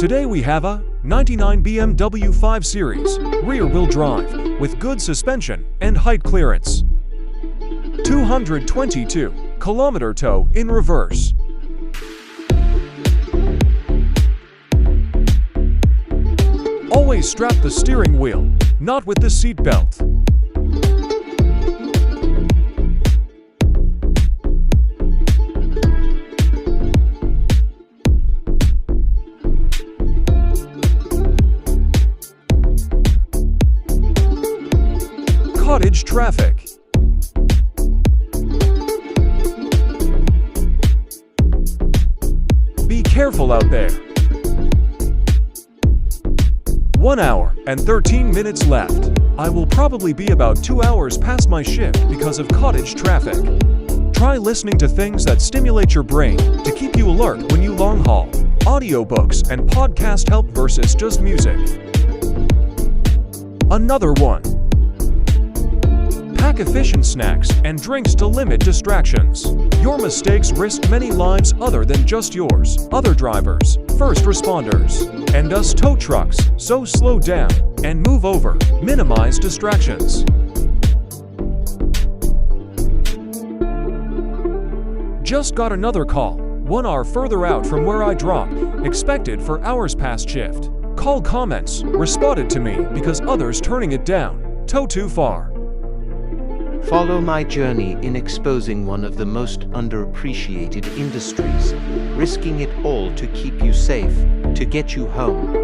Today we have a 99 BMW 5 Series, rear-wheel drive, with good suspension and height clearance. 222-kilometer tow in reverse. Always strap the steering wheel, not with the seat belt. Cottage traffic. Be careful out there. 1 hour and 13 minutes left. I will probably be about 2 hours past my shift because of cottage traffic. Try listening to things that stimulate your brain to keep you alert when you long haul. Audiobooks and podcast help versus just music. Another one. Pack efficient snacks and drinks to limit distractions. Your mistakes risk many lives other than just yours, other drivers, first responders, and us tow trucks, so slow down and move over. Minimize distractions. Just got another call, 1 hour further out from where I dropped, expected for hours past shift. Call comments, responded to me because others turning it down. Tow too far. Follow my journey in exposing one of the most underappreciated industries, risking it all to keep you safe, to get you home.